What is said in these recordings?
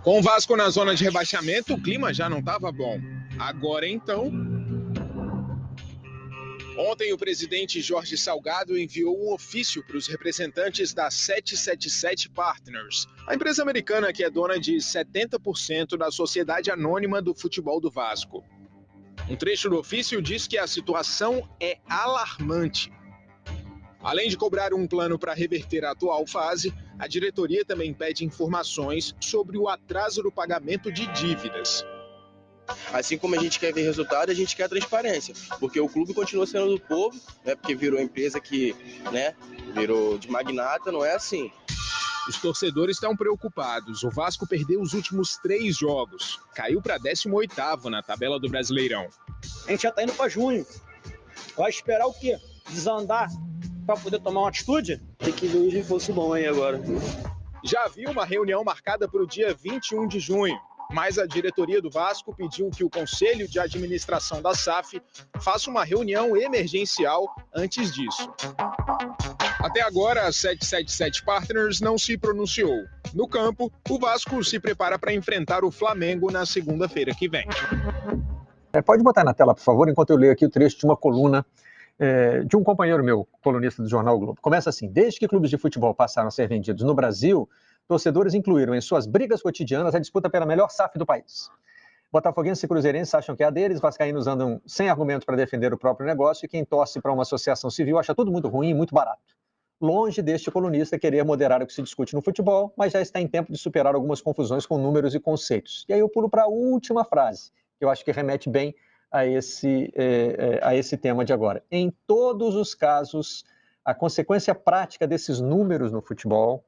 Com o Vasco na zona de rebaixamento, o clima já não estava bom. Agora então... Ontem, o presidente Jorge Salgado enviou um ofício para os representantes da 777 Partners, a empresa americana que é dona de 70% da sociedade anônima do futebol do Vasco. Um trecho do ofício diz que a situação é alarmante. Além de cobrar um plano para reverter a atual fase, a diretoria também pede informações sobre o atraso do pagamento de dívidas. Assim como a gente quer ver resultado, a gente quer transparência, porque o clube continua sendo do povo, né, porque virou empresa que, né, virou de magnata, não é assim. Os torcedores estão preocupados. O Vasco perdeu os últimos 3 jogos. Caiu para 18º na tabela do Brasileirão. A gente já está indo para junho. Vai esperar o quê? Desandar para poder tomar uma atitude? Tem que ver um reforço bom aí agora. Já havia uma reunião marcada para o dia 21 de junho, mas a diretoria do Vasco pediu que o Conselho de Administração da SAF faça uma reunião emergencial antes disso. Até agora, a 777 Partners não se pronunciou. No campo, o Vasco se prepara para enfrentar o Flamengo na segunda-feira que vem. Pode botar na tela, por favor, enquanto eu leio aqui o trecho de uma coluna de um companheiro meu, colunista do Jornal o Globo. Começa assim: desde que clubes de futebol passaram a ser vendidos no Brasil, torcedores incluíram em suas brigas cotidianas a disputa pela melhor SAF do país. Botafoguenses e cruzeirenses acham que é a deles, vascaínos andam sem argumentos para defender o próprio negócio e quem torce para uma associação civil acha tudo muito ruim e muito barato. Longe deste colunista querer moderar o que se discute no futebol, mas já está em tempo de superar algumas confusões com números e conceitos. E aí eu pulo para a última frase, que eu acho que remete bem a esse tema de agora. Em todos os casos, a consequência prática desses números no futebol,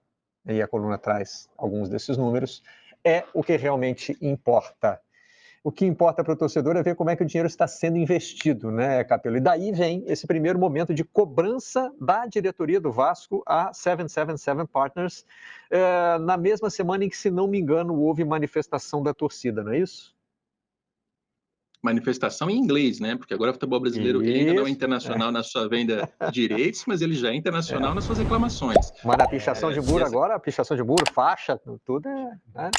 e a coluna traz alguns desses números, é o que realmente importa. O que importa para o torcedor é ver como é que o dinheiro está sendo investido, né, Capello? E daí vem esse primeiro momento de cobrança da diretoria do Vasco a 777 Partners, na mesma semana em que, se não me engano, houve manifestação da torcida, não é isso? Manifestação em inglês, né? Porque agora o futebol brasileiro ele ainda não é internacional na sua venda de direitos, mas ele já é internacional nas suas reclamações. Mas na pichação de muro agora, pichação de muro, faixa, tudo é... Né?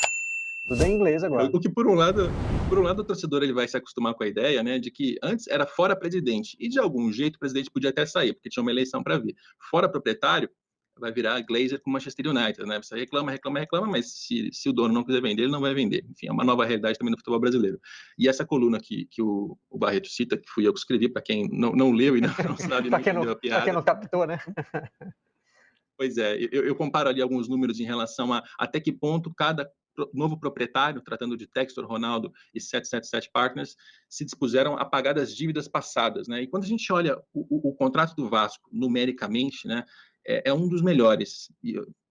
Tudo é em inglês agora. O que, por um lado, o torcedor ele vai se acostumar com a ideia, né, de que antes era fora presidente, e de algum jeito o presidente podia até sair, porque tinha uma eleição para vir. Fora proprietário, vai virar Glazer com o Manchester United, né? Você reclama, mas se o dono não quiser vender, ele não vai vender. Enfim, é uma nova realidade também no futebol brasileiro. E essa coluna que o Barreto cita, que fui eu que escrevi, para quem não leu e não sabe, para quem não captou, né? Pois é, eu comparo ali alguns números em relação a até que ponto cada novo proprietário, tratando de Textor, Ronaldo e 777 Partners, se dispuseram a pagar das dívidas passadas, né? E quando a gente olha o contrato do Vasco, numericamente, né, é um dos melhores,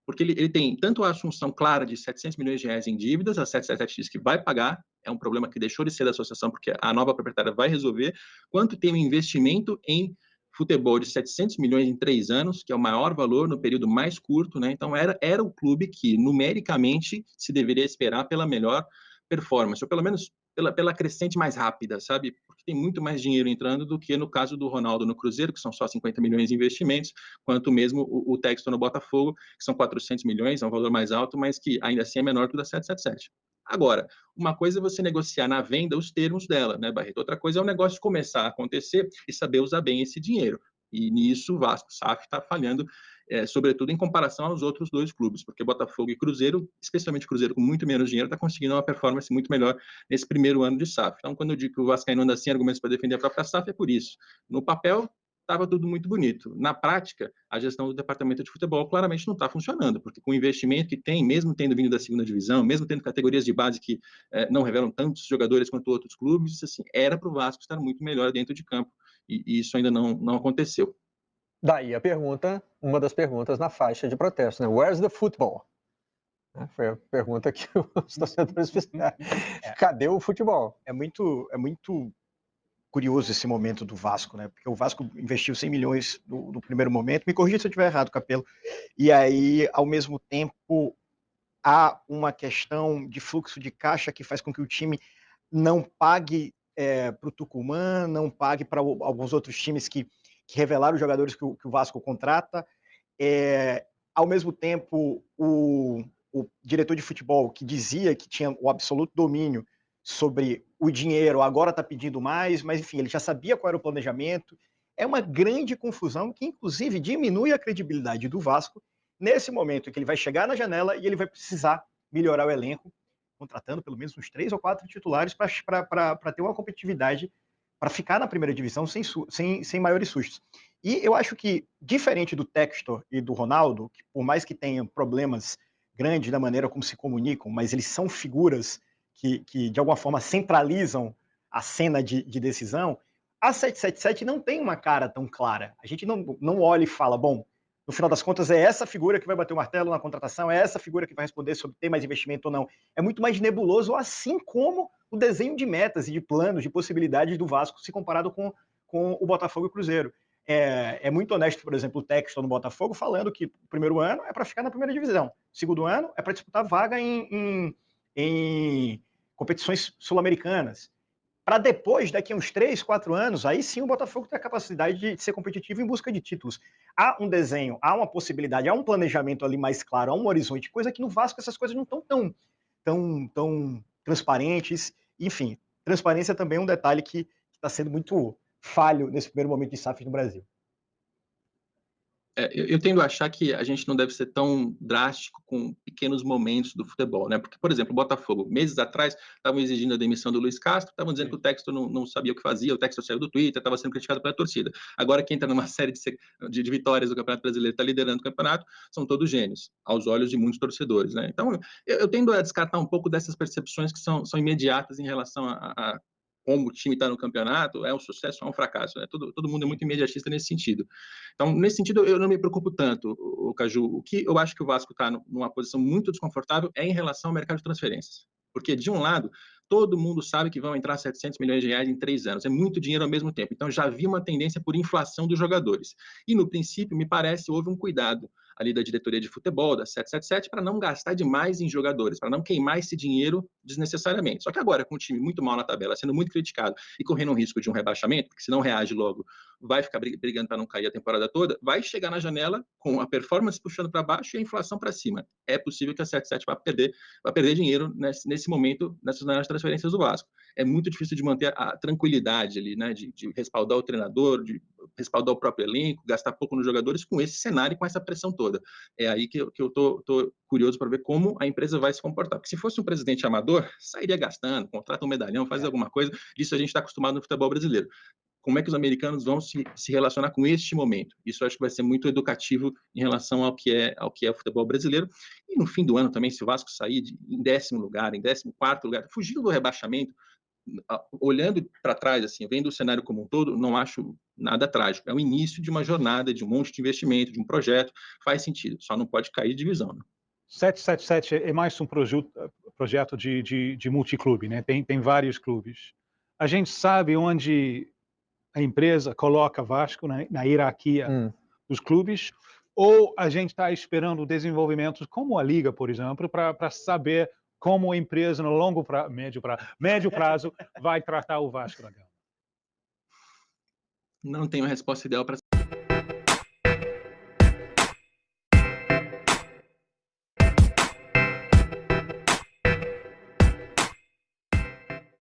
porque ele tem tanto a assunção clara de 700 milhões de reais em dívidas, a 777 diz que vai pagar, é um problema que deixou de ser da associação, porque a nova proprietária vai resolver, quanto tem um investimento em futebol de 700 milhões em 3 anos, que é o maior valor no período mais curto, né? Então era o clube que, numericamente, se deveria esperar pela melhor performance, ou pelo menos pela crescente mais rápida, sabe? Porque tem muito mais dinheiro entrando do que no caso do Ronaldo no Cruzeiro, que são só 50 milhões de investimentos, quanto mesmo o Textor no Botafogo, que são 400 milhões, é um valor mais alto, mas que ainda assim é menor que o da 777. Agora, uma coisa é você negociar na venda os termos dela, né, Barreto? Outra coisa é o negócio começar a acontecer e saber usar bem esse dinheiro. E nisso o Vasco, SAF, está falhando, sobretudo em comparação aos outros 2 clubes, porque Botafogo e Cruzeiro, especialmente Cruzeiro com muito menos dinheiro, está conseguindo uma performance muito melhor nesse primeiro ano de SAF. Então, quando eu digo que o Vascaíno anda sem argumentos para defender a própria SAF, é por isso. No papel, estava tudo muito bonito. Na prática, a gestão do departamento de futebol claramente não está funcionando, porque com o investimento que tem, mesmo tendo vindo da segunda divisão, mesmo tendo categorias de base que não revelam tantos jogadores quanto outros clubes, assim, era para o Vasco estar muito melhor dentro de campo, e isso ainda não aconteceu. Daí a pergunta, uma das perguntas na faixa de protesto, né? Where's the football? Foi a pergunta que os torcedores fizeram. Cadê o futebol? É muito curioso esse momento do Vasco, né? Porque o Vasco investiu 100 milhões no primeiro momento, me corrija se eu estiver errado, Capello, e aí, ao mesmo tempo, há uma questão de fluxo de caixa que faz com que o time não pague para o Tucumã, não pague para alguns outros times que revelaram os jogadores que o Vasco contrata. Ao mesmo tempo, o o diretor de futebol que dizia que tinha o absoluto domínio sobre o dinheiro, agora está pedindo mais, mas enfim, ele já sabia qual era o planejamento. É uma grande confusão que, inclusive, diminui a credibilidade do Vasco nesse momento em que ele vai chegar na janela e ele vai precisar melhorar o elenco, contratando pelo menos uns 3 ou 4 titulares para ter uma competitividade, para ficar na primeira divisão sem maiores sustos. E eu acho que, diferente do Textor e do Ronaldo, que por mais que tenham problemas grandes na maneira como se comunicam, mas eles são figuras que de alguma forma centralizam a cena de decisão, a 777 não tem uma cara tão clara. A gente não olha e fala, bom, no final das contas é essa figura que vai bater o martelo na contratação, é essa figura que vai responder sobre ter mais investimento ou não. É muito mais nebuloso, assim como o desenho de metas e de planos, de possibilidades do Vasco se comparado com o Botafogo e o Cruzeiro. É muito honesto, por exemplo, o Textor no Botafogo falando que o primeiro ano é para ficar na primeira divisão, o segundo ano é para disputar vaga em competições sul-americanas, para depois, daqui a uns 3, 4 anos, aí sim o Botafogo tem a capacidade de ser competitivo em busca de títulos. Há um desenho, há uma possibilidade, há um planejamento ali mais claro, há um horizonte, coisa que no Vasco essas coisas não estão tão transparentes. Enfim, transparência também é um detalhe que está sendo muito falho nesse primeiro momento de SAF no Brasil. Eu tendo a achar que a gente não deve ser tão drástico com pequenos momentos do futebol, né? Porque, por exemplo, o Botafogo, meses atrás, estavam exigindo a demissão do Luiz Castro, estavam dizendo que o Textor não sabia o que fazia, o Textor saiu do Twitter, estava sendo criticado pela torcida. Agora, quem está numa série de vitórias do Campeonato Brasileiro, está liderando o campeonato, são todos gênios, aos olhos de muitos torcedores, né? Então, eu tendo a descartar um pouco dessas percepções que são imediatas em relação a como o time está no campeonato, é um sucesso ou é um fracasso, né? Todo mundo é muito imediatista nesse sentido. Então, nesse sentido, eu não me preocupo tanto, o Caju. O que eu acho que o Vasco está numa posição muito desconfortável é em relação ao mercado de transferências. Porque, de um lado, todo mundo sabe que vão entrar 700 milhões de reais em 3 anos. É muito dinheiro ao mesmo tempo. Então, já havia uma tendência por inflação dos jogadores. E, no princípio, me parece, houve um cuidado ali da diretoria de futebol, da 777, para não gastar demais em jogadores, para não queimar esse dinheiro desnecessariamente. Só que agora, com o time muito mal na tabela, sendo muito criticado e correndo um risco de um rebaixamento, porque se não reage logo, vai ficar brigando para não cair a temporada toda, vai chegar na janela com a performance puxando para baixo e a inflação para cima. É possível que a 77 vai perder dinheiro nesse momento, nessas transferências do Vasco. É muito difícil de manter a tranquilidade ali, né, de respaldar o treinador, de respaldar o próprio elenco, gastar pouco nos jogadores com esse cenário e com essa pressão toda. É aí que eu tô curioso para ver como a empresa vai se comportar. Porque se fosse um presidente amador, sairia gastando, contrata um medalhão, faz alguma coisa. Disso a gente está acostumado no futebol brasileiro. Como é que os americanos vão se relacionar com este momento? Isso eu acho que vai ser muito educativo em relação ao que é o futebol brasileiro. E no fim do ano também, se o Vasco sair em 10º lugar, em 14º lugar, fugindo do rebaixamento, olhando para trás, assim, vendo o cenário como um todo, não acho nada trágico. É o início de uma jornada, de um monte de investimento, de um projeto, faz sentido, só não pode cair de divisão. Né? 777 é mais um projeto de multiclube, né? Tem vários clubes. A gente sabe onde a empresa coloca Vasco na hierarquia dos clubes, ou a gente está esperando desenvolvimentos como a Liga, por exemplo, para saber como a empresa no médio prazo vai tratar o Vasco da Gama? Não tenho a resposta ideal para